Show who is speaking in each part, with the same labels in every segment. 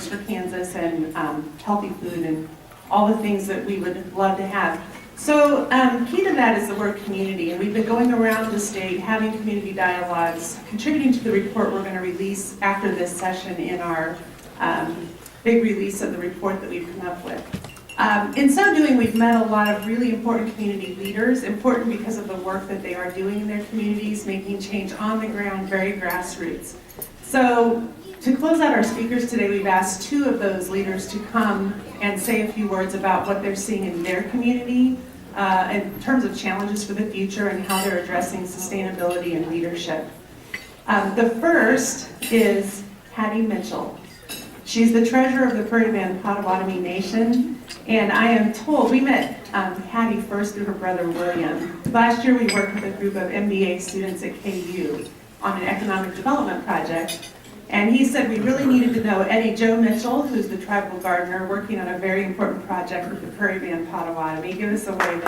Speaker 1: for Kansas and healthy food and all the things that we would love to have. So key to that is the word community, and we've been going around the state having community dialogues, contributing to the report we're going to release after this session in our big release of the report that we've come up with. In so doing, we've met a lot of really important community leaders, important because of the work that they are doing in their communities, making change on the ground, very grassroots. So to close out our speakers today, we've asked two of those leaders to come and say a few words about what they're seeing in their community in terms of challenges for the future and how they're addressing sustainability and leadership. The first is Hattie Mitchell. She's the treasurer of the Prairie Band Potawatomi Nation, and I am told, we met Hattie first through her brother William. Last year we worked with a group of MBA students at KU on an economic development project, and he said we really needed to know Eddie Joe Mitchell, who's the tribal gardener, working on a very important project with the Prairie Band Potawatomi. Give us a wave.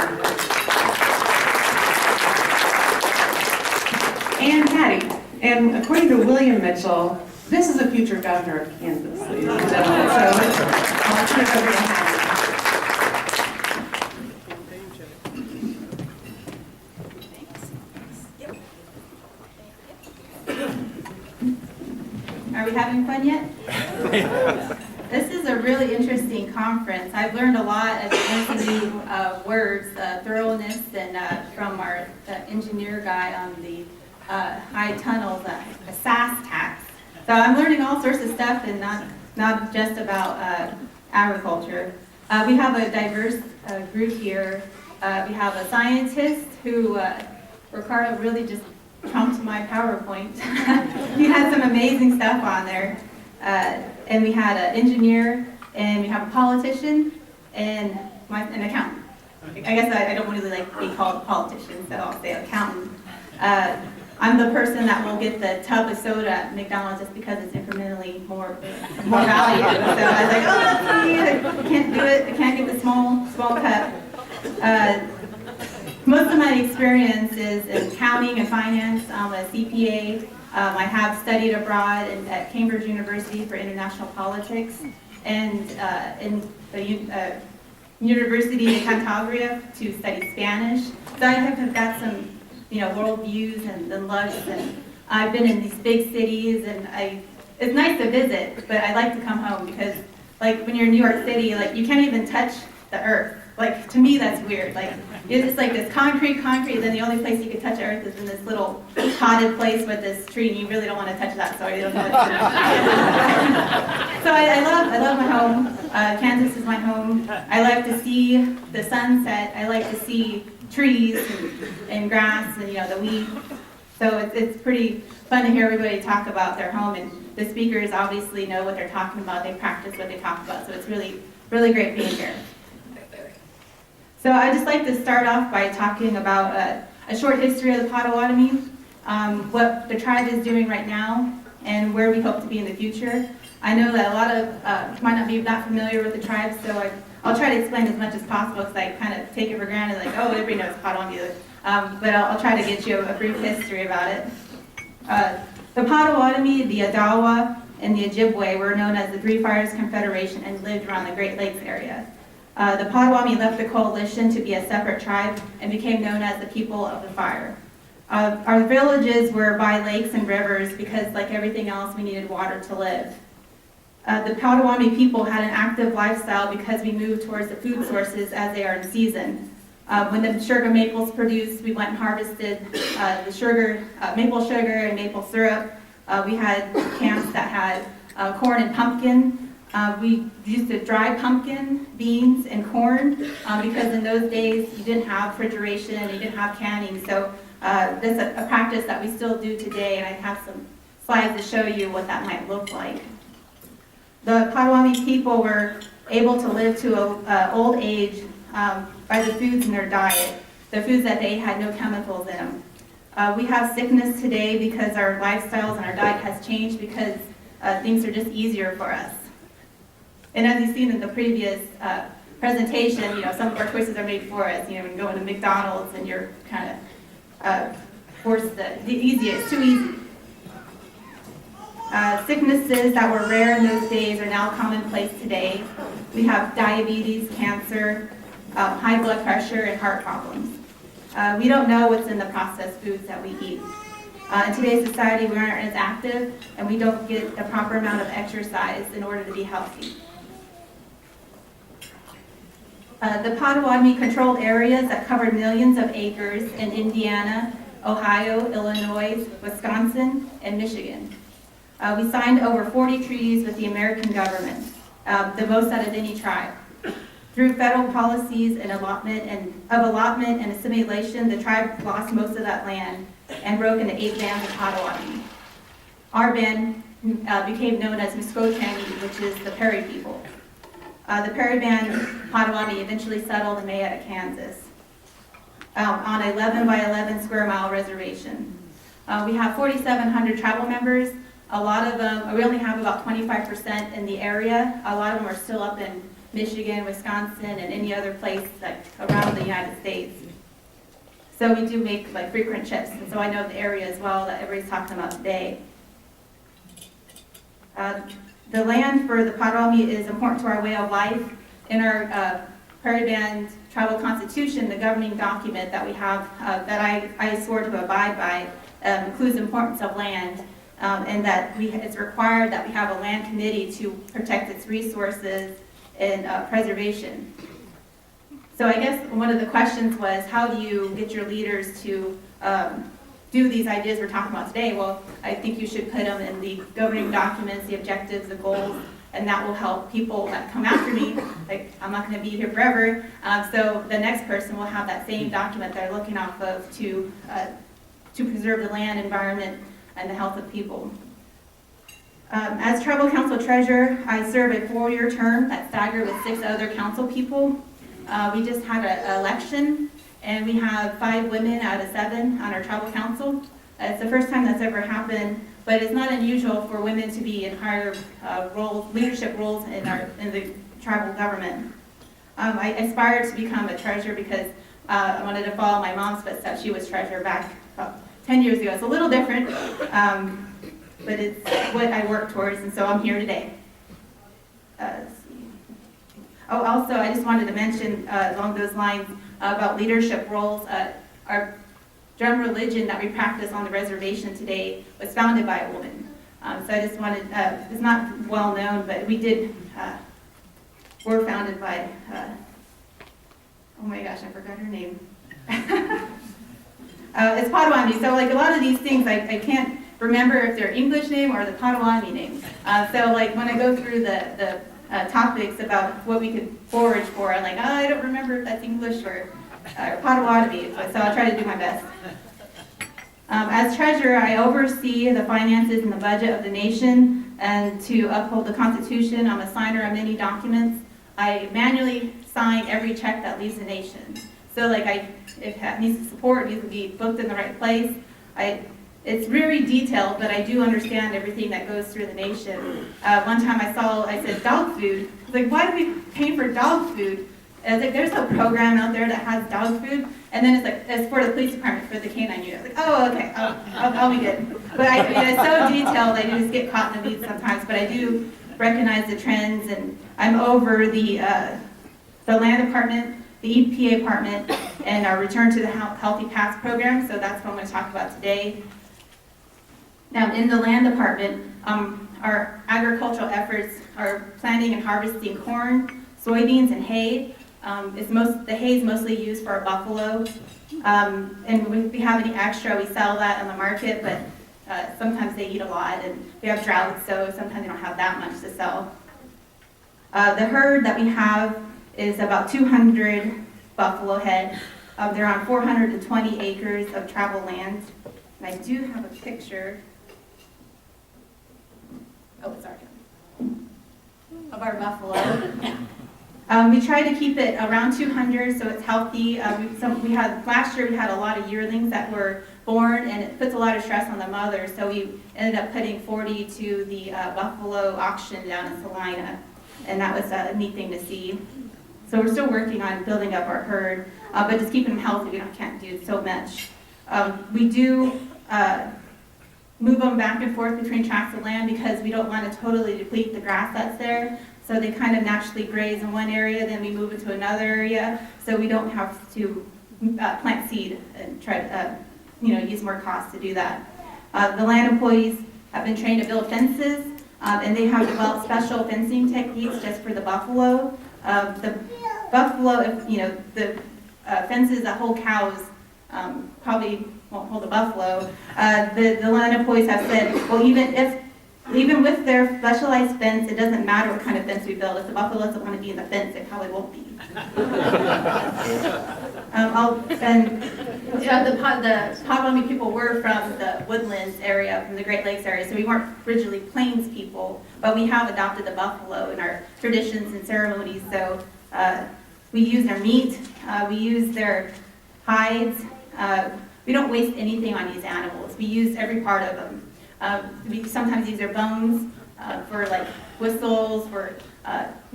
Speaker 1: And Hattie, and according to William Mitchell, this is a future governor of Kansas, ladies and gentlemen. So I'll turn it over to Hattie.
Speaker 2: Are we having fun yet? This is a really interesting conference. I've learned a lot of interesting words, thoroughness, and from our engineer guy on the high tunnels, a SAS tax. So I'm learning all sorts of stuff, and not just about agriculture. We have a diverse group here. We have a scientist who Ricardo really just trumped my PowerPoint. He had some amazing stuff on there. And we had an engineer, and we have a politician, and an accountant. I guess I don't really like to be called a politician, so I'll say accountant. I'm the person that will get the tub of soda at McDonald's just because it's incrementally more value. So I was like, oh, that's me. I can't do it. I can't get the small cup. Most of my experience is in accounting and finance. I'm a CPA. I have studied abroad at Cambridge University for international politics, and in the University of Cantabria to study Spanish. So I have got some, world views and loves, and I've been in these big cities, and it's nice to visit, but I like to come home because, like, when you're in New York City, you can't even touch the earth. To me, that's weird. It's just like this concrete, and then the only place you can touch earth is in this little potted place with this tree, and you really don't want to touch that, so you don't know what to do. So I love my home. Kansas is my home. I like to see the sunset. I like to see trees and grass and the weed. So it's pretty fun to hear everybody talk about their home, and the speakers obviously know what they're talking about. They practice what they talk about, so it's really, really great being here. So I'd just like to start off by talking about a short history of the Potawatomi, what the tribe is doing right now, and where we hope to be in the future. I know that a lot of might not be that familiar with the tribe, so I'll try to explain as much as possible because I kind of take it for granted, oh, everybody knows Potawatomi. But I'll try to get you a brief history about it. The Potawatomi, the Odawa, and the Ojibwe were known as the Three Fires Confederation and lived around the Great Lakes area. The Potawatomi left the coalition to be a separate tribe and became known as the People of the Fire. Our villages were by lakes and rivers because, like everything else, we needed water to live. The Potawatomi people had an active lifestyle because we moved towards the food sources as they are in season. When the sugar maples produced, we went and harvested the sugar, maple sugar and maple syrup. We had camps that had corn and pumpkin. We used to dry pumpkin, beans, and corn because in those days you didn't have refrigeration and you didn't have canning. So this is a practice that we still do today, and I have some slides to show you what that might look like. The Potawatomi people were able to live to an old age by the foods in their diet, the foods that they had no chemicals in them. We have sickness today because our lifestyles and our diet has changed because things are just easier for us. And as you've seen in the previous presentation, some of our choices are made for us. When you go into McDonald's and you're kind of forced the easiest, it's too easy. Sicknesses that were rare in those days are now commonplace today. We have diabetes, cancer, high blood pressure, and heart problems. We don't know what's in the processed foods that we eat. In today's society, we aren't as active, and we don't get the proper amount of exercise in order to be healthy. The Potawatomi controlled areas that covered millions of acres in Indiana, Ohio, Illinois, Wisconsin, and Michigan. We signed over 40 treaties with the American government, the most out of any tribe. Through federal policies and allotment and assimilation, the tribe lost most of that land and broke into 8 bands of Potawatomi. Our band became known as Muskotani, which is the Prairie people. The Prairie Band Potawatomi eventually settled in Mayetta, Kansas, on an 11 by 11 square mile reservation. We have 4,700 tribal members. A lot of them, we only have about 25% in the area. A lot of them are still up in Michigan, Wisconsin, and any other place like around the United States. So we do make like frequent trips, and so I know the area as well that everybody's talking about today. The land for the Potawatomi is important to our way of life. In our Prairie Band Tribal Constitution, the governing document that we have, that I swore to abide by, includes the importance of land, and that it's required that we have a land committee to protect its resources and preservation. So I guess one of the questions was, how do you get your leaders to do these ideas we're talking about today? Well, I think you should put them in the governing documents, the objectives, the goals, and that will help people that come after me. Like, I'm not going to be here forever, so the next person will have that same document they're looking off of to preserve the land, environment, and the health of people. As Tribal Council Treasurer, I serve a 4-year term that's staggered with 6 other council people. We just had an election, and we have 5 women out of 7 on our tribal council. It's the first time that's ever happened, but it's not unusual for women to be in higher roles, leadership roles in the tribal government. I aspired to become a treasurer because I wanted to follow my mom's footsteps. She was treasurer back about 10 years ago. It's a little different, but it's what I work towards, and so I'm here today. Let's see. Oh, also, I just wanted to mention along those lines about leadership roles. Our drum religion that we practice on the reservation today was founded by a woman. So I just wanted, it's not well known, but we were founded by, oh my gosh, I forgot her name. It's Potawatomi. So like a lot of these things, I can't remember if they're English name or the Potawatomi name. So like when I go through the topics about what we could forage for, I'm like, oh, I don't remember if that's English or Potawatomi. So I'll try to do my best. As treasurer, I oversee the finances and the budget of the nation, and to uphold the Constitution. I'm a signer of many documents. I manually sign every check that leaves the nation. So like if it needs support, it needs to be booked in the right place. It's very detailed, but I do understand everything that goes through the nation. One time I said dog food. I was like, why do we pay for dog food? And I was like, there's a program out there that has dog food. And then it's like, it's for the police department, for the canine unit. I was like, oh, okay, I'll be good. But I mean, it's so detailed, I just get caught in the weeds sometimes. But I do recognize the trends, and I'm over the land department, the EPA department, and our Return to the Healthy Paths program. So that's what I'm going to talk about today. Now, in the land department, our agricultural efforts are planting and harvesting corn, soybeans, and hay. The hay is mostly used for our buffalo, and if we have any extra, we sell that on the market, but sometimes they eat a lot, and we have droughts, so sometimes we don't have that much to sell. The herd that we have is about 200 buffalo head. They're on 420 acres of travel land, and I do have a picture. Oh, sorry. Of our buffalo. We try to keep it around 200 so it's healthy. Last year we had a lot of yearlings that were born, and it puts a lot of stress on the mother, so we ended up putting 40 to the buffalo auction down in Salina, and that was a neat thing to see. So we're still working on building up our herd, but just keeping them healthy, we can't do so much. We move them back and forth between tracts of land because we don't want to totally deplete the grass that's there. So they kind of naturally graze in one area, then we move it to another area, so we don't have to plant seed and try to use more cost to do that. The land employees have been trained to build fences, and they have developed special fencing techniques just for the buffalo. The buffalo, the fences that hold cows probably won't hold a buffalo. The land employees have said, well, even with their specialized fence, it doesn't matter what kind of fence we build. If the buffalo doesn't want to be in the fence, it probably won't be. The Potawatomi people were from the Woodlands area, from the Great Lakes area, so we weren't originally Plains people, but we have adopted the buffalo in our traditions and ceremonies. So we use their meat, we use their hides. We don't waste anything on these animals. We use every part of them. We sometimes use their bones for like whistles, for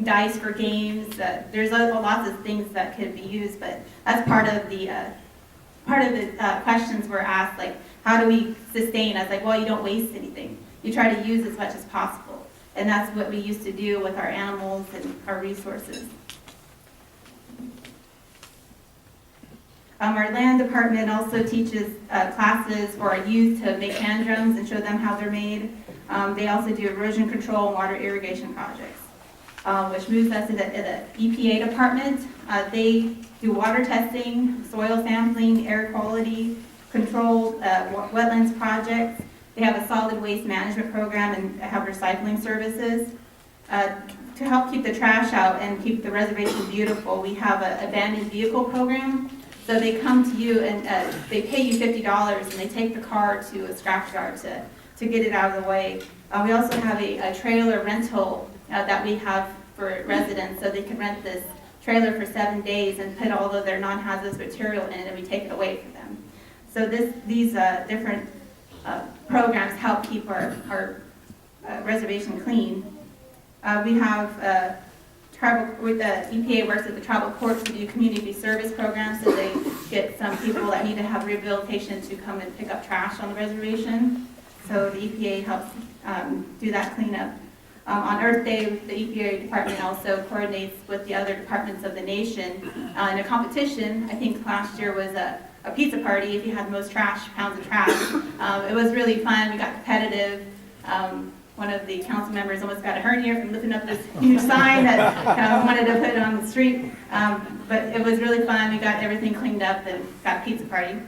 Speaker 2: dice for games. There's lots of things that could be used, but that's part of the questions were asked, like, how do we sustain? I was like, well, you don't waste anything. You try to use as much as possible. And that's what we used to do with our animals and our resources. Our land department also teaches classes for our youth to make hand drums and show them how they're made. They also do erosion control and water irrigation projects, which moves us to the EPA department. They do water testing, soil sampling, air quality control, wetlands projects. They have a solid waste management program and have recycling services. To help keep the trash out and keep the reservation beautiful, we have an abandoned vehicle program. So they come to you and they pay you $50 and they take the car to a scrapyard to get it out of the way. We also have a trailer rental that we have for residents, so they can rent this trailer for 7 days and put all of their non-hazardous material in it, and we take it away from them. So these different programs help keep our reservation clean. We have with the EPA works with the tribal courts to do community service programs, so they get some people that need to have rehabilitation to come and pick up trash on the reservation. So the EPA helps do that cleanup. On Earth Day, the EPA department also coordinates with the other departments of the nation in a competition. I think last year was a pizza party if you had the most pounds of trash. It was really fun. We got competitive. One of the council members almost got a hernia from lifting up this huge sign that wanted to put it on the street. But it was really fun. We got everything cleaned up and got a pizza party.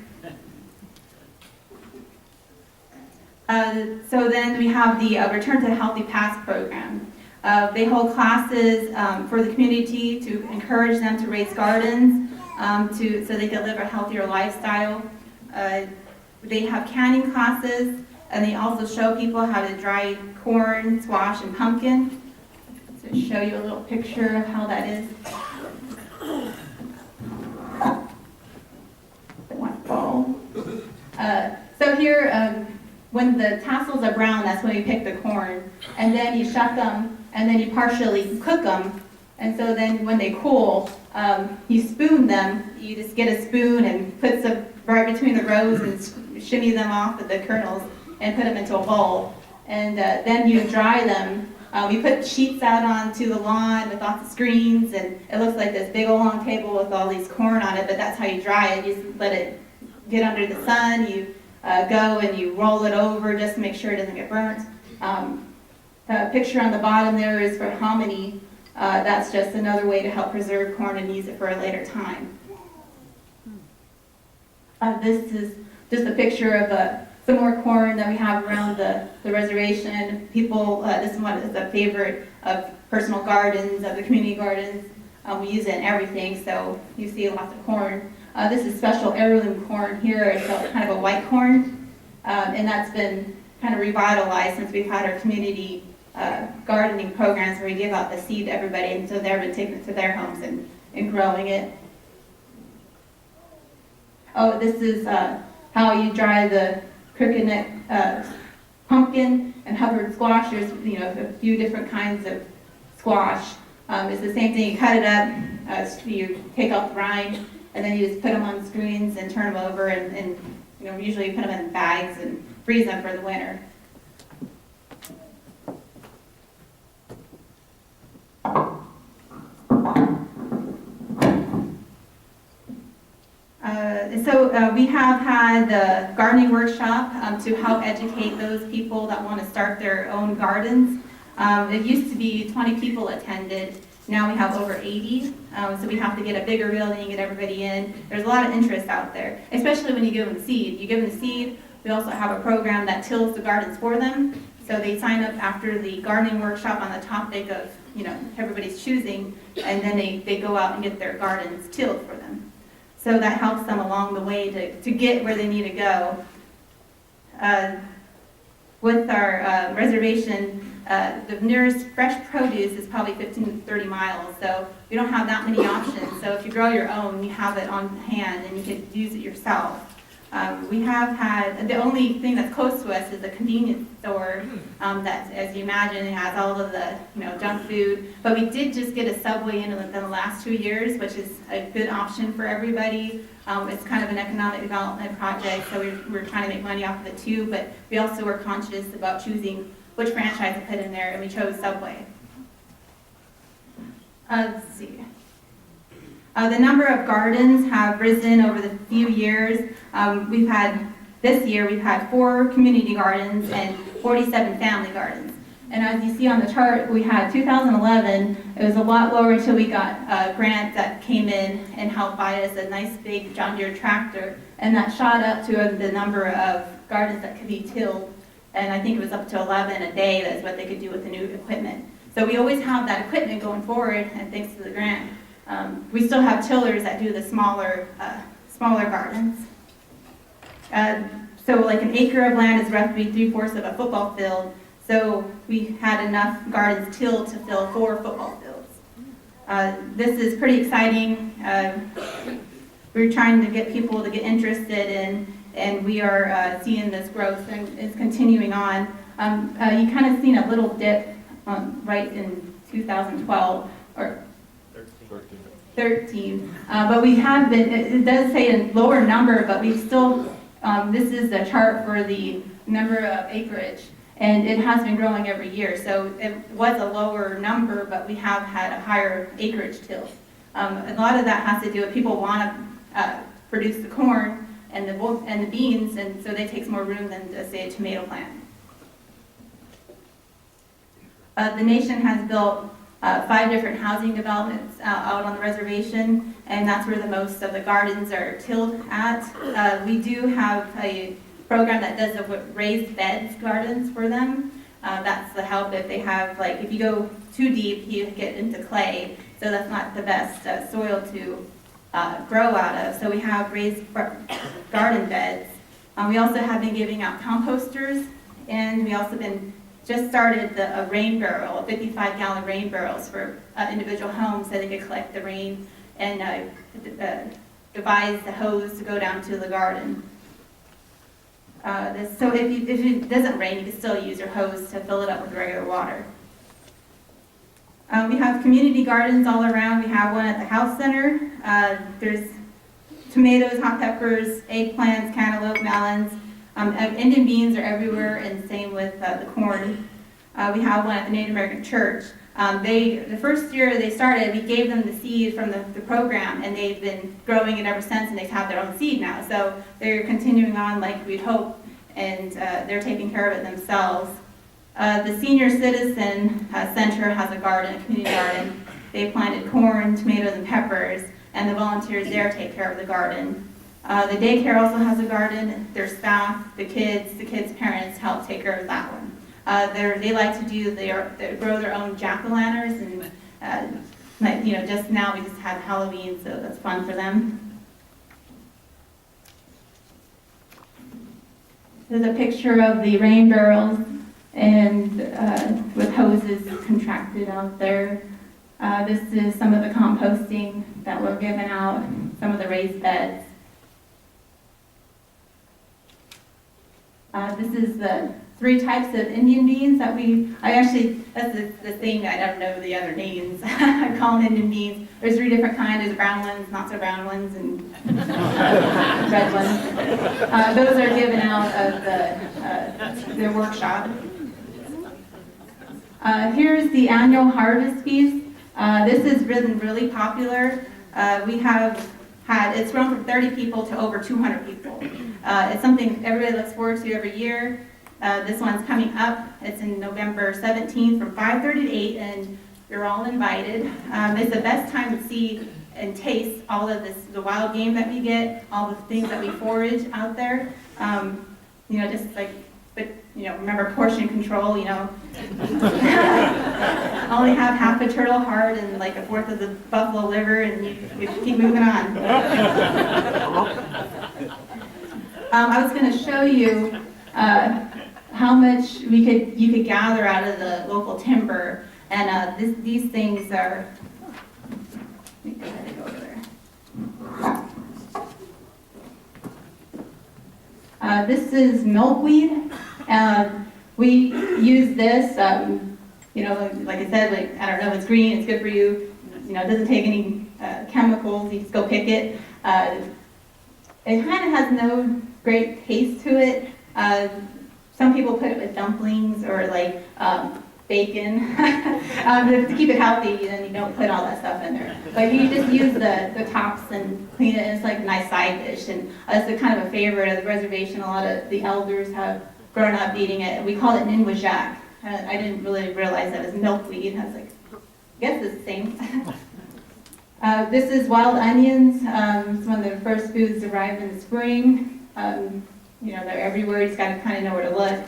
Speaker 2: So then we have the Return to Healthy Past program. They hold classes for the community to encourage them to raise gardens so they can live a healthier lifestyle. They have canning classes, and they also show people how to dry corn, squash, and pumpkin. So show you a little picture of how that is. One fall. So here, when the tassels are brown, that's when you pick the corn. And then you shuck them, and then you partially cook them. And so then when they cool, you spoon them. You just get a spoon and put some right between the rows and shimmy them off with the kernels and put them into a bowl. And then you dry them. We put sheets out onto the lawn with lots of screens, and it looks like this big old long table with all these corn on it, but that's how you dry it. You just let it get under the sun. You go and you roll it over just to make sure it doesn't get burnt. The picture on the bottom there is for hominy. That's just another way to help preserve corn and use it for a later time. This is just a picture of some more corn that we have around the reservation. People, this one is a favorite of personal gardens, of the community gardens. We use it in everything, so you see lots of corn. This is special heirloom corn here. It's kind of a white corn, and that's been kind of revitalized since we've had our community gardening programs where we give out the seed to everybody, and so they've been taking it to their homes and growing it. Oh, this is how you dry the crooked neck pumpkin and Hubbard squash. There's a few different kinds of squash. It's the same thing. You cut it up, you take out the rind, and then you just put them on screens and turn them over, and usually you put them in bags and freeze them for the winter. We have had the gardening workshop to help educate those people that want to start their own gardens. It used to be 20 people attended. Now we have over 80, so we have to get a bigger building and get everybody in. There's a lot of interest out there, especially when you give them seed. You give them seed, we also have a program that tills the gardens for them. So they sign up after the gardening workshop on the topic of, everybody's choosing, and then they go out and get their gardens tilled for them. So that helps them along the way to get where they need to go. With our reservation, the nearest fresh produce is probably 15 to 30 miles, so we don't have that many options. So if you grow your own, you have it on hand and you can use it yourself. We have had, the only thing that's close to us is a convenience store that, as you imagine, it has all of the junk food. But we did just get a Subway in the last 2 years, which is a good option for everybody. It's kind of an economic development project, so we're trying to make money off of it too, but we also were conscious about choosing which franchise to put in there, and we chose Subway. Let's see. The number of gardens have risen over the few years. This year we've had 4 community gardens and 47 family gardens. And as you see on the chart, we had 2011, it was a lot lower until we got a grant that came in and helped buy us a nice big John Deere tractor. And that shot up to the number of gardens that could be tilled. And I think it was up to 11 a day, that's what they could do with the new equipment. So we always have that equipment going forward, and thanks to the grant. We still have tillers that do the smaller gardens. So like an acre of land is roughly 3/4 of a football field. So we had enough gardens tilled to fill 4 football fields. This is pretty exciting. We're trying to get people to get interested in, and we are seeing this growth and it's continuing on. You kind of seen a little dip right in 2012 or 13. But we have been, it does say a lower number, but we still, this is the chart for the number of acreage, and it has been growing every year. So it was a lower number, but we have had a higher acreage till. A lot of that has to do with people want to produce the corn and the beans, and so they take more room than, say, a tomato plant. The nation has built 5 different housing developments out on the reservation, and that's where the most of the gardens are tilled at. We do have a program that does a raised beds gardens for them. That's the help if they have, like, if you go too deep, you get into clay, so that's not the best soil to grow out of. So we have raised garden beds. We also have been giving out composters, and we also just started a rain barrel, 55-gallon rain barrels for individual homes so they could collect the rain and devise the hose to go down to the garden. So if it doesn't rain, you can still use your hose to fill it up with regular water. We have community gardens all around. We have one at the House Center. There's tomatoes, hot peppers, eggplants, cantaloupe, melons. Indian beans are everywhere, and same with the corn. We have one at the Native American Church. The first year they started, we gave them the seed from the program, and they've been growing it ever since, and they have their own seed now. So they're continuing on like we'd hope, and they're taking care of it themselves. The Senior Citizen Center has a garden, a community garden. They planted corn, tomatoes, and peppers, and the volunteers there take care of the garden. The daycare also has a garden. Their staff, the kids' parents help take care of that one. They like to do, they grow their own jack-o'-lanterns, and just now we just had Halloween, so that's fun for them. There's a picture of the rain barrels and with hoses contracted out there. This is some of the composting that we're giving out, some of the raised beds. This is 3 types of Indian beans that that's the thing, I don't know the other names. I call them Indian beans. There's 3 different kinds, there's brown ones, not so brown ones, and red ones. Those are given out of the workshop. Here's the annual harvest feast. This has been really popular. It's grown from 30 people to over 200 people. It's something everybody looks forward to every year. This one's coming up. It's in November 17th from 5:30 to 8, and you're all invited. It's the best time to see and taste all of the wild game that we get, all the things that we forage out there. Just like, but remember portion control. Only have half a turtle heart and like a fourth of the buffalo liver, and you keep moving on. I was going to show you how much you could gather out of the local timber, and these things are. Let me go ahead and go over there. This is milkweed. We use this. Like I said, I don't know, it's green, it's good for you. It doesn't take any chemicals. You just go pick it. It kind of has no great taste to it. Some people put it with dumplings or like bacon. To keep it healthy, then you don't put all that stuff in there. But you just use the tops and clean it, and it's like a nice side dish. And it's a kind of a favorite of the reservation. A lot of the elders have grown up eating it. We call it ninwajak. I didn't really realize that was milkweed. I was like, I guess it's the same. This is wild onions. It's one of the first foods to arrive in the spring. They're everywhere. You just got to kind of know where to look.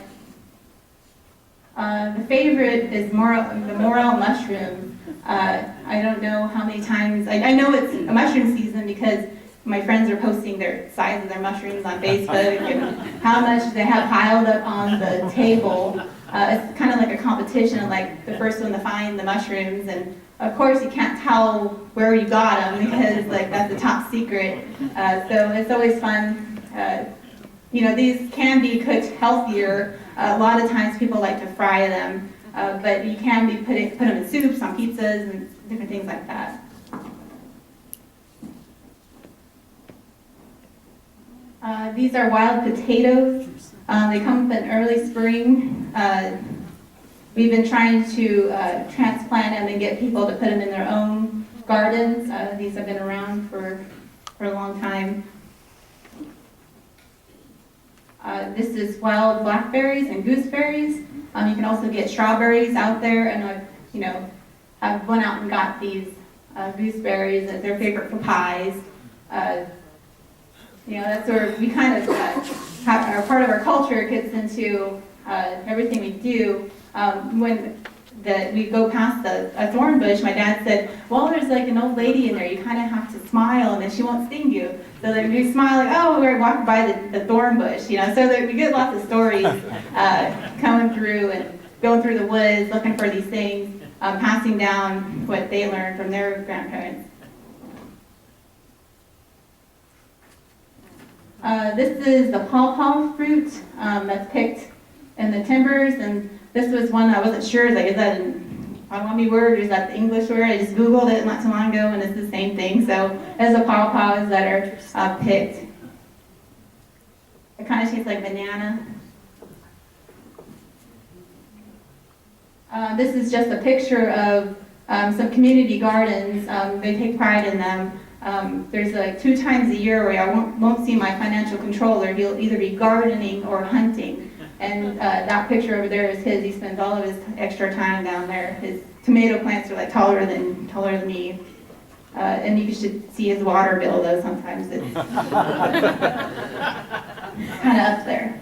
Speaker 2: The favorite is the morel mushroom. I don't know how many times. I know it's a mushroom season because my friends are posting their size of their mushrooms on Facebook and how much they have piled up on the table. It's kind of like a competition, like the first one to find the mushrooms, and of course you can't tell where you got them because that's the top secret. So it's always fun. These can be cooked healthier. A lot of times people like to fry them, but you can put them in soups, on pizzas, and different things like that. These are wild potatoes. They come up in early spring. We've been trying to transplant them and get people to put them in their own gardens. These have been around for a long time. This is wild blackberries and gooseberries. You can also get strawberries out there, and I've went out and got these gooseberries. They're favorite for pies. That's where we kind of have part of our culture gets into everything we do. When we go past a thorn bush, my dad said, well, there's like an old lady in there. You kind of have to smile, and then she won't sting you. So then you smile like, oh, we're walking by the thorn bush, So we get lots of stories coming through and going through the woods, looking for these things, passing down what they learned from their grandparents. This is the pawpaw fruit that's picked in the timbers, and this was one I wasn't sure, is that an Awami word or is that the English word? I just Googled it not too long ago, and it's the same thing. So there's the pawpaws that are picked. It kind of tastes like banana. This is just a picture of some community gardens. They take pride in them. There's like 2 times a year where I won't see my financial controller. He'll either be gardening or hunting. And that picture over there is his. He spends all of his extra time down there. His tomato plants are like taller than me. And you should see his water bill though sometimes. It's kind of up there.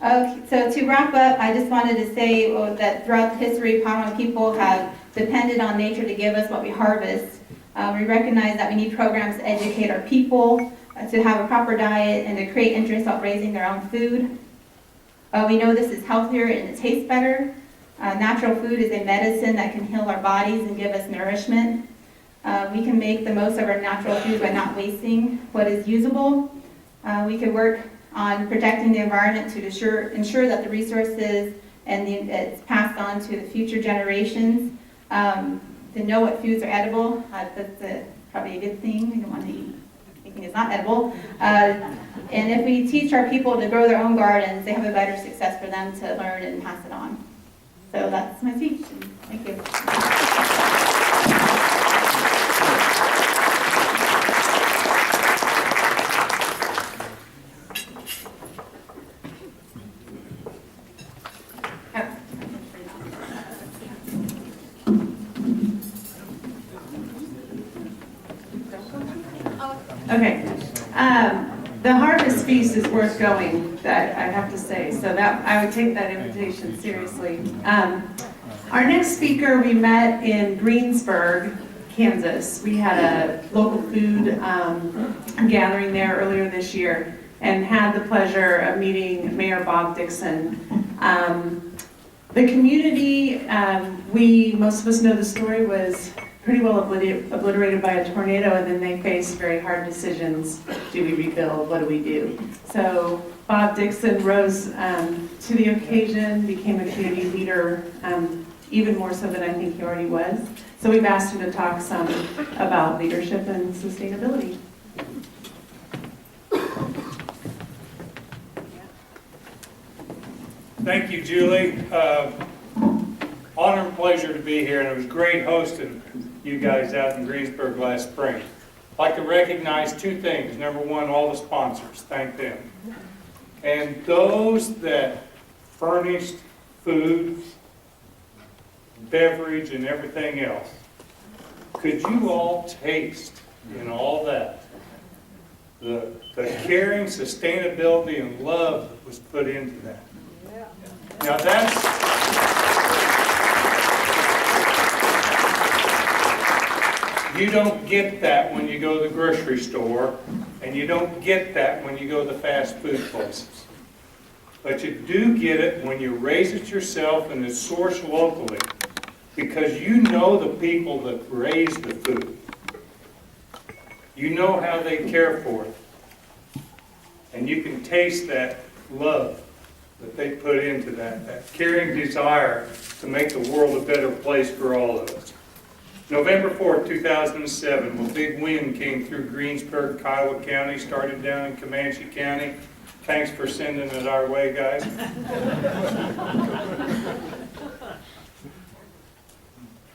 Speaker 2: Okay, so to wrap up, I just wanted to say that throughout the history, Pajaro people have depended on nature to give us what we harvest. We recognize that we need programs to educate our people, to have a proper diet, and to create interest about raising their own food. We know this is healthier and it tastes better. Natural food is a medicine that can heal our bodies and give us nourishment. We can make the most of our natural food by not wasting what is usable. We could work on protecting the environment to ensure that the resources and it's passed on to the future generations, to know what foods are edible. That's probably a good thing. We don't want to eat anything that's not edible. And if we teach our people to grow their own gardens, they have a better success for them to learn and pass it on. So that's my speech. Thank you.
Speaker 1: Okay. The Harvest Feast is worth going, that I have to say. So that I would take that invitation seriously. Our next speaker, we met in Greensburg, Kansas. We had a local food gathering there earlier this year and had the pleasure of meeting Mayor Bob Dixson. The community, most of us know the story, was pretty well obliterated by a tornado, and then they faced very hard decisions. Do we rebuild? What do we do? So Bob Dixson rose to the occasion, became a community leader, even more so than I think he already was. So we've asked him to talk some about leadership and sustainability.
Speaker 3: Thank you, Julie. Honor and pleasure to be here, and it was great hosting you guys out in Greensburg last spring. I'd like to recognize two things. Number one, all the sponsors. Thank them. And those that furnished food, beverage, and everything else. Could you all taste in all that the caring, sustainability, and love that was put into that? Now you don't get that when you go to the grocery store, and you don't get that when you go to the fast food places. But you do get it when you raise it yourself and it's sourced locally, because you know the people that raise the food. You know how they care for it. And you can taste that love that they put into that caring desire to make the world a better place for all of us. November 4th, 2007, a big wind came through Greensburg, Kiowa County, started down in Comanche County. Thanks for sending it our way, guys.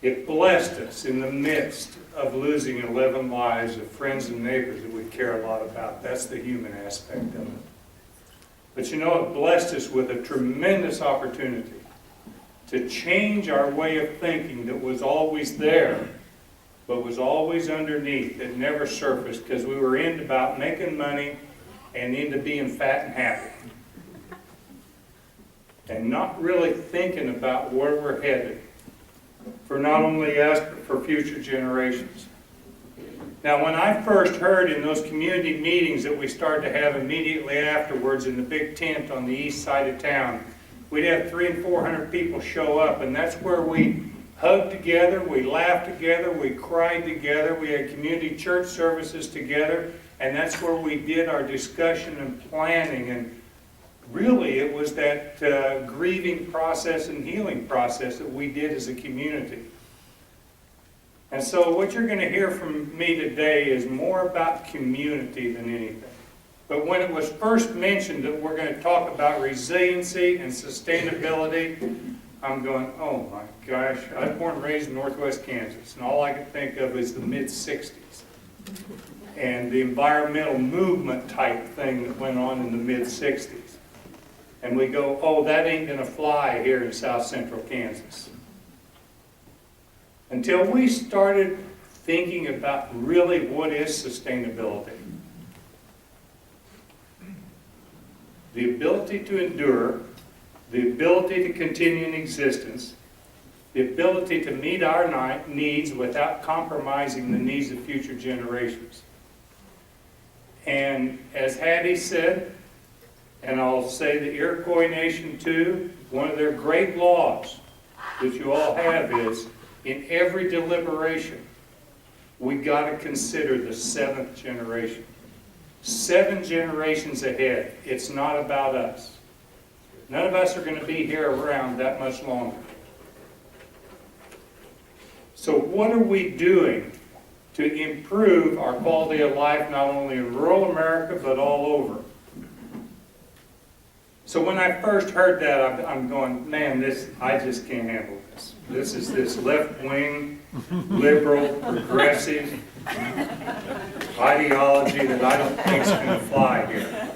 Speaker 3: It blessed us in the midst of losing 11 lives of friends and neighbors that we care a lot about. That's the human aspect of it. But you know, it blessed us with a tremendous opportunity to change our way of thinking that was always there, but was always underneath. It never surfaced because we were into about making money and into being fat and happy. And not really thinking about where we're headed for not only us, but for future generations. Now, when I first heard in those community meetings that we started to have immediately afterwards in the big tent on the east side of town, we'd have 300 and 400 people show up, and that's where we hugged together, we laughed together, we cried together, we had community church services together, and that's where we did our discussion and planning. And really, it was that grieving process and healing process that we did as a community. And so what you're going to hear from me today is more about community than anything. But when it was first mentioned that we're going to talk about resiliency and sustainability, I'm going, oh my gosh, I was born and raised in northwest Kansas, and all I could think of is the mid-60s. And the environmental movement type thing that went on in the mid-60s. And we go, oh, that ain't going to fly here in south central Kansas. Until we started thinking about really what is sustainability. The ability to endure, the ability to continue in existence, the ability to meet our needs without compromising the needs of future generations. And as Hattie said, and I'll say the Iroquois Nation too, one of their great laws that you all have is, in every deliberation, we got to consider the seventh generation. 7 generations ahead. It's not about us. None of us are going to be here around that much longer. So what are we doing to improve our quality of life, not only in rural America, but all over? So when I first heard that, I'm going, man, I just can't handle this. This is this left-wing, liberal, progressive ideology that I don't think is going to fly here.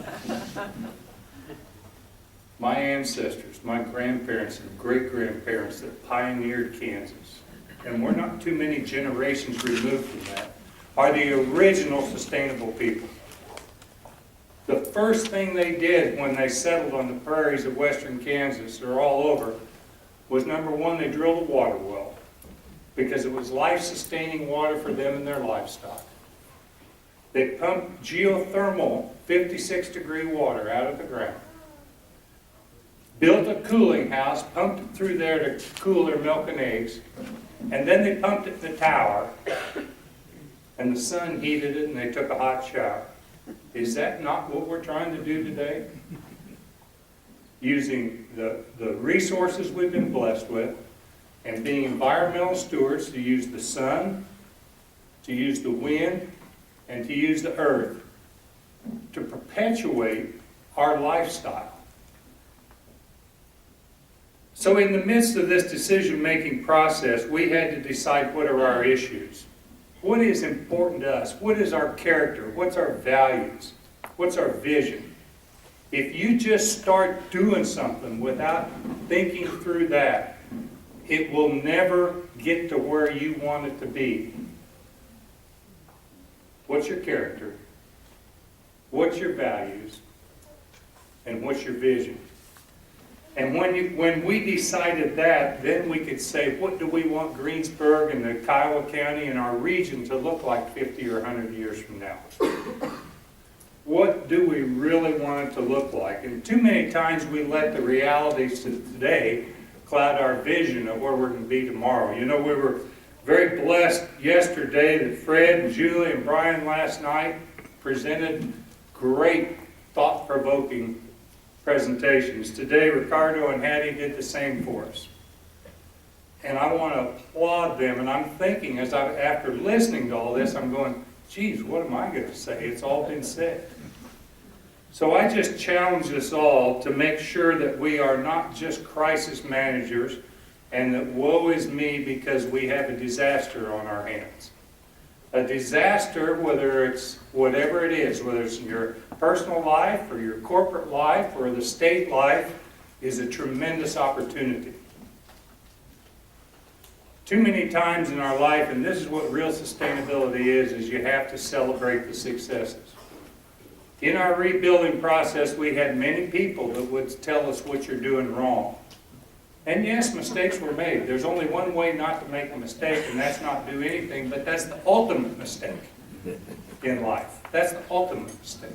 Speaker 3: My ancestors, my grandparents and great-grandparents that pioneered Kansas, and we're not too many generations removed from that, are the original sustainable people. The first thing they did when they settled on the prairies of western Kansas, or all over, was number one, they drilled a water well, because it was life-sustaining water for them and their livestock. They pumped geothermal 56-degree water out of the ground, built a cooling house, pumped it through there to cool their milk and eggs, and then they pumped it in the tower, and the sun heated it, and they took a hot shower. Is that not what we're trying to do today? Using the resources we've been blessed with, and being environmental stewards to use the sun, to use the wind, and to use the earth to perpetuate our lifestyle. So in the midst of this decision-making process, we had to decide what are our issues. What is important to us? What is our character? What's our values? What's our vision? If you just start doing something without thinking through that, it will never get to where you want it to be. What's your character? What's your values? And what's your vision? And when we decided that, then we could say, what do we want Greensburg and the Kiowa County and our region to look like 50 or 100 years from now? What do we really want it to look like? And too many times we let the realities of today cloud our vision of where we're going to be tomorrow. You know, we were very blessed yesterday that Fred and Julie and Brian last night presented great, thought-provoking presentations. Today, Ricardo and Hattie did the same for us. And I want to applaud them. And I'm thinking, after listening to all this, I'm going, geez, what am I going to say? It's all been said. So I just challenge us all to make sure that we are not just crisis managers and that woe is me because we have a disaster on our hands. A disaster, whether it's whatever it is, whether it's in your personal life or your corporate life or the state life, is a tremendous opportunity. Too many times in our life, and this is what real sustainability is you have to celebrate the successes. In our rebuilding process, we had many people that would tell us what you're doing wrong. And yes, mistakes were made. There's only one way not to make a mistake, and that's not do anything, but that's the ultimate mistake in life. That's the ultimate mistake.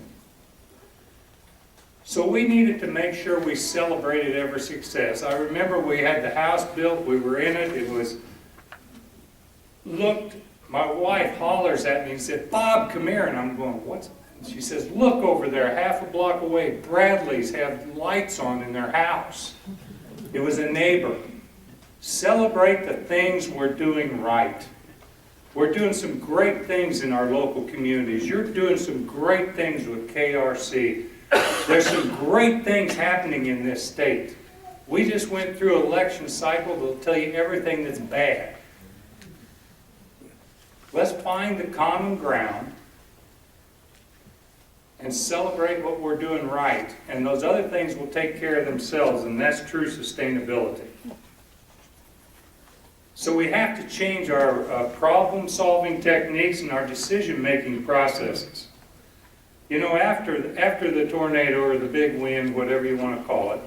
Speaker 3: So we needed to make sure we celebrated every success. I remember we had the house built, we were in it, my wife hollers at me and said, Bob, come here, and I'm going, what's that? And she says, look over there, half a block away, Bradley's have lights on in their house. It was a neighbor. Celebrate the things we're doing right. We're doing some great things in our local communities. You're doing some great things with KRC. There's some great things happening in this state. We just went through an election cycle that'll tell you everything that's bad. Let's find the common ground and celebrate what we're doing right. And those other things will take care of themselves, and that's true sustainability. So we have to change our problem-solving techniques and our decision-making processes. You know, after the tornado or the big wind, whatever you want to call it,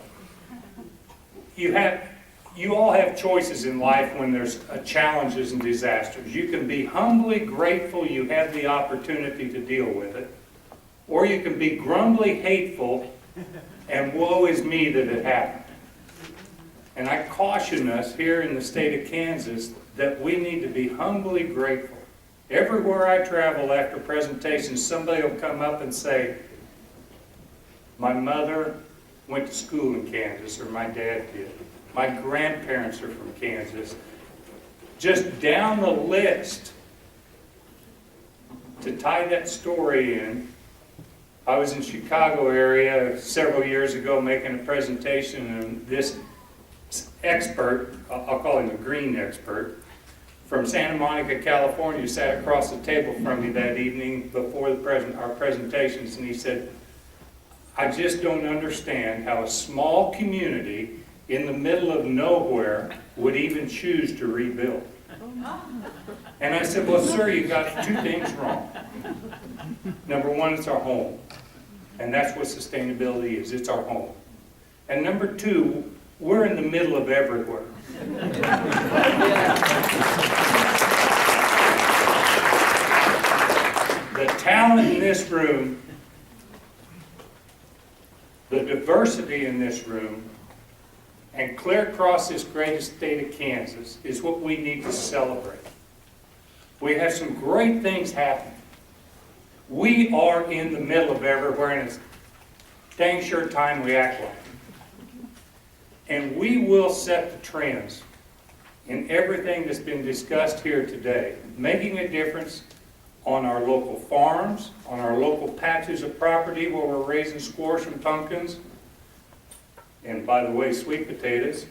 Speaker 3: you all have choices in life when there's challenges and disasters. You can be humbly grateful you have the opportunity to deal with it, or you can be grumbly hateful and woe is me that it happened. And I caution us here in the state of Kansas that we need to be humbly grateful Everywhere I travel after presentations, somebody will come up and say, my mother went to school in Kansas, or my dad did. My grandparents are from Kansas. Just down the list, to tie that story in, I was in Chicago area several years ago making a presentation, and this expert, I'll call him a green expert, from Santa Monica, California, sat across the table from me that evening before our presentations, and he said, I just don't understand how a small community in the middle of nowhere would even choose to rebuild. And I said, well, sir, you got two things wrong. Number one, it's our home. And that's what sustainability is. It's our home. And number two, we're in the middle of everywhere. The talent in this room, the diversity in this room, and clear across this greatest state of Kansas is what we need to celebrate. We have some great things happening. We are in the middle of everywhere, and it's dang sure time we act like it. And we will set the trends in everything that's been discussed here today, making a difference on our local farms, on our local patches of property where we're raising squash and pumpkins, and by the way, sweet potatoes.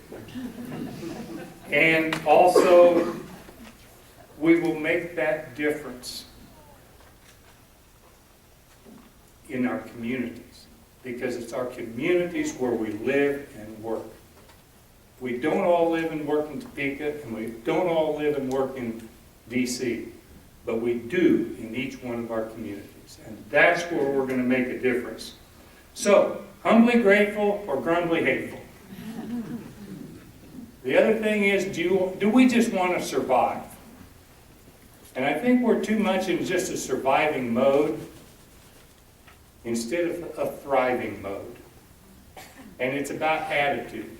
Speaker 3: And also, we will make that difference in our communities, because it's our communities where we live and work. We don't all live and work in Topeka, and we don't all live and work in DC, but we do in each one of our communities, and that's where we're going to make a difference. So, humbly grateful or grumbly hateful? The other thing is, do we just want to survive? And I think we're too much in just a surviving mode instead of a thriving mode. And it's about attitude.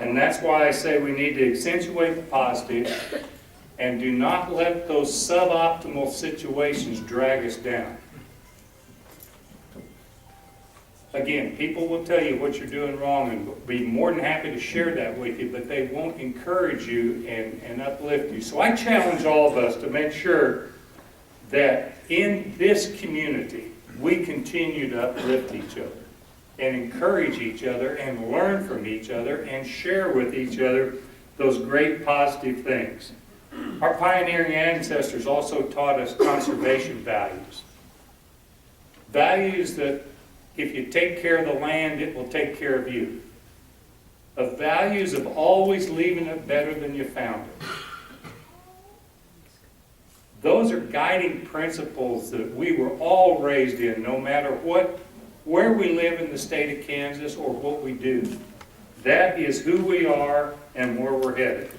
Speaker 3: And that's why I say we need to accentuate the positive and do not let those suboptimal situations drag us down. Again, people will tell you what you're doing wrong and will be more than happy to share that with you, but they won't encourage you and uplift you. So I challenge all of us to make sure that in this community, we continue to uplift each other and encourage each other and learn from each other and share with each other those great positive things. Our pioneering ancestors also taught us conservation values. Values that if you take care of the land, it will take care of you. Of values of always leaving it better than you found it. Those are guiding principles that we were all raised in, no matter where we live in the state of Kansas or what we do. That is who we are and where we're headed.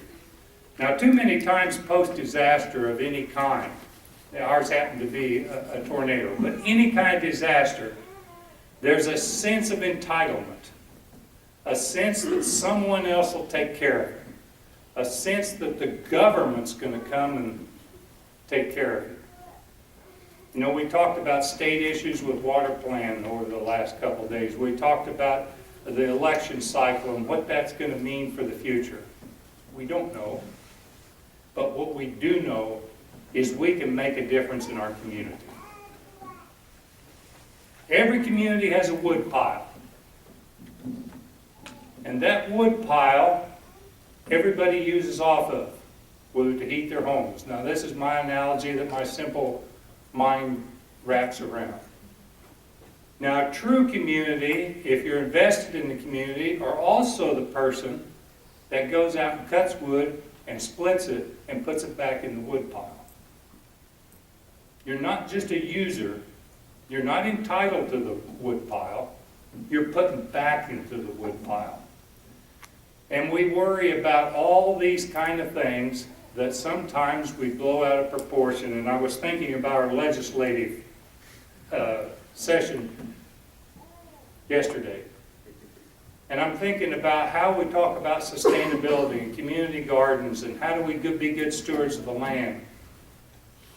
Speaker 3: Now, too many times post-disaster of any kind, ours happened to be a tornado, but any kind of disaster, there's a sense of entitlement, a sense that someone else will take care of it, a sense that the government's going to come and take care of it. You know, we talked about state issues with water plan over the last couple of days. We talked about the election cycle and what that's going to mean for the future. We don't know. But what we do know is we can make a difference in our community. Every community has a wood pile. And that wood pile, everybody uses off of, whether to heat their homes. Now, this is my analogy that my simple mind wraps around. Now, a true community, if you're invested in the community, are also the person that goes out and cuts wood and splits it and puts it back in the wood pile. You're not just a user. You're not entitled to the wood pile. You're putting back into the wood pile. And we worry about all these kind of things that sometimes we blow out of proportion. And I was thinking about our legislative session yesterday. And I'm thinking about how we talk about sustainability and community gardens and how do we be good stewards of the land.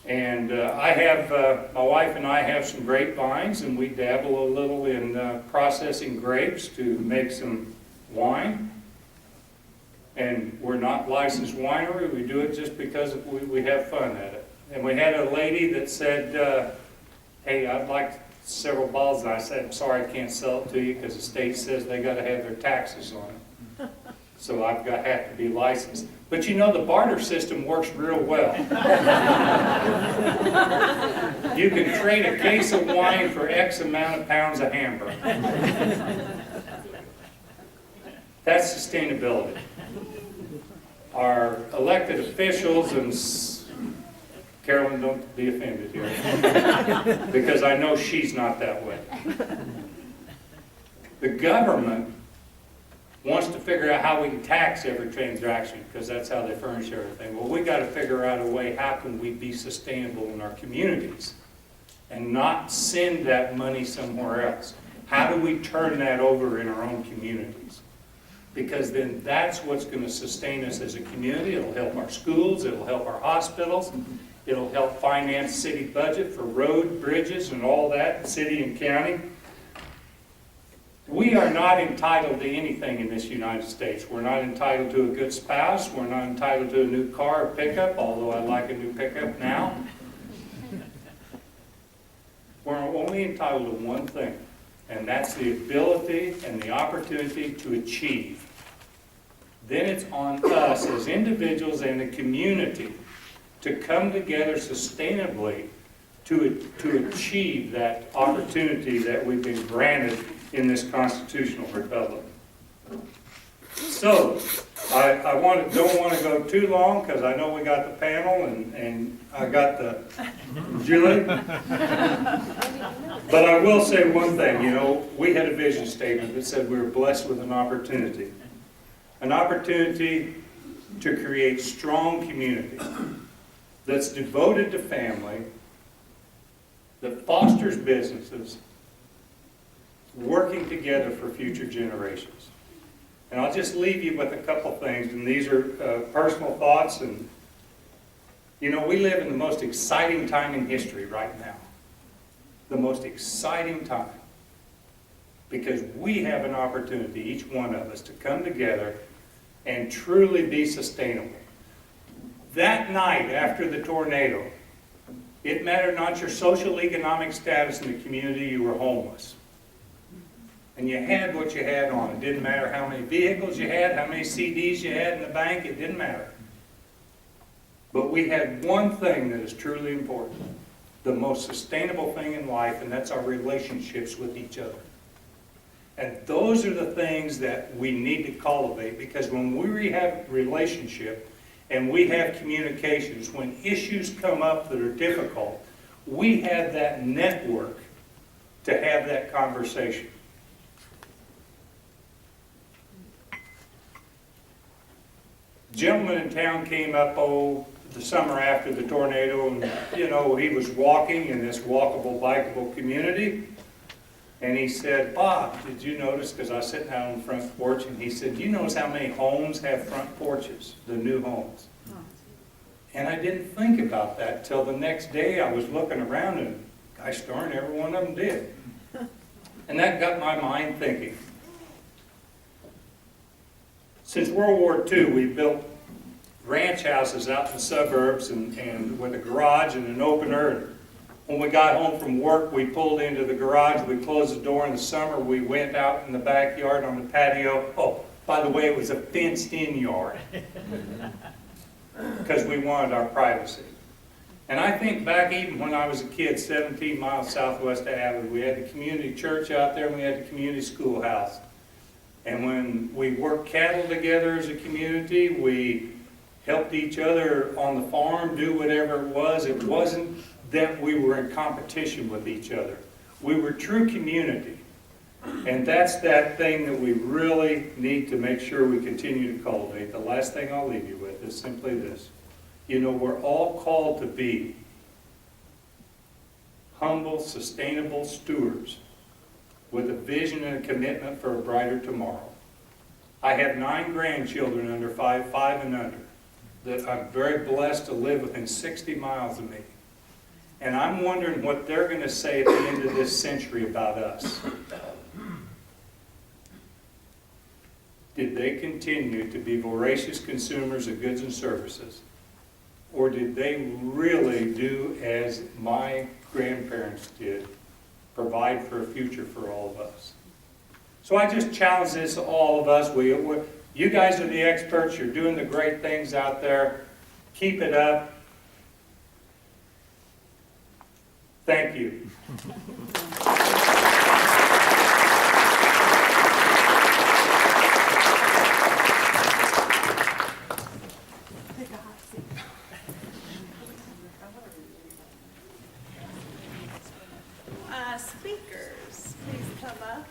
Speaker 3: And my wife and I have some grapevines, and we dabble a little in processing grapes to make some wine. And we're not licensed winery, we do it just because we have fun at it. And we had a lady that said, hey, I'd like several bottles, and I said, I'm sorry, I can't sell it to you because the state says they got to have their taxes on it. So have to be licensed. But you know, the barter system works real well. You can trade a case of wine for X amount of pounds of hamburger. That's sustainability. Our elected officials, and Carolyn, don't be offended here, because I know she's not that way. The government wants to figure out how we can tax every transaction, because that's how they furnish everything. Well, we got to figure out a way, how can we be sustainable in our communities and not send that money somewhere else? How do we turn that over in our own communities? Because then that's what's going to sustain us as a community. It'll help our schools, it'll help our hospitals, it'll help finance city budget for road, bridges, and all that, city and county. We are not entitled to anything in this United States. We're not entitled to a good spouse. We're not entitled to a new car or pickup, although I like a new pickup now. We're only entitled to one thing, and that's the ability and the opportunity to achieve. Then it's on us as individuals and the community to come together sustainably to achieve that opportunity that we've been granted in this constitutional republic. So, I don't want to go too long, because I know we got the panel and I got the Julie. But I will say one thing, you know, we had a vision statement that said we were blessed with an opportunity to create strong community that's devoted to family, that fosters businesses, working together for future generations. And I'll just leave you with a couple things, and these are personal thoughts. And you know, we live in the most exciting time in history right now. The most exciting time. Because we have an opportunity, each one of us, to come together and truly be sustainable. That night after the tornado, it mattered not your social economic status in the community, you were homeless. And you had what you had on. It didn't matter how many vehicles you had, how many CDs you had in the bank, it didn't matter. But we had one thing that is truly important, the most sustainable thing in life, and that's our relationships with each other. And those are the things that we need to cultivate, because when we have relationship and we have communications, when issues come up that are difficult, we have that network to have that conversation. Gentleman in town came up, the summer after the tornado, and you know, he was walking in this walkable, bikeable community, and he said, Bob, did you notice, because I was sitting out on the front porch, and he said, do you notice how many homes have front porches, the new homes? And I didn't think about that till the next day. I was looking around, and gosh darn, every one of them did. And that got my mind thinking. Since World War II, we built ranch houses out in the suburbs and with a garage and an opener. When we got home from work, we pulled into the garage, we closed the door in the summer, we went out in the backyard on the patio. Oh, by the way, it was a fenced-in yard because we wanted our privacy. And I think back even when I was a kid, 17 miles southwest of Abbott, we had the community church out there and we had the community schoolhouse. And when we worked cattle together as a community, we helped each other on the farm, do whatever it was. It wasn't that we were in competition with each other. We were true community. And that's that thing that we really need to make sure we continue to cultivate. The last thing I'll leave you with is simply this. You know, we're all called to be humble, sustainable stewards with a vision and a commitment for a brighter tomorrow. I have 9 grandchildren under 5 and under, that I'm very blessed to live within 60 miles of me. And I'm wondering what they're going to say at the end of this century about us. Did they continue to be voracious consumers of goods and services? Or did they really do as my grandparents did, provide for a future for all of us? So I just challenge this to all of us. You guys are the experts. You're doing the great things out there. Keep it up. Thank you.
Speaker 4: Speakers, please come up.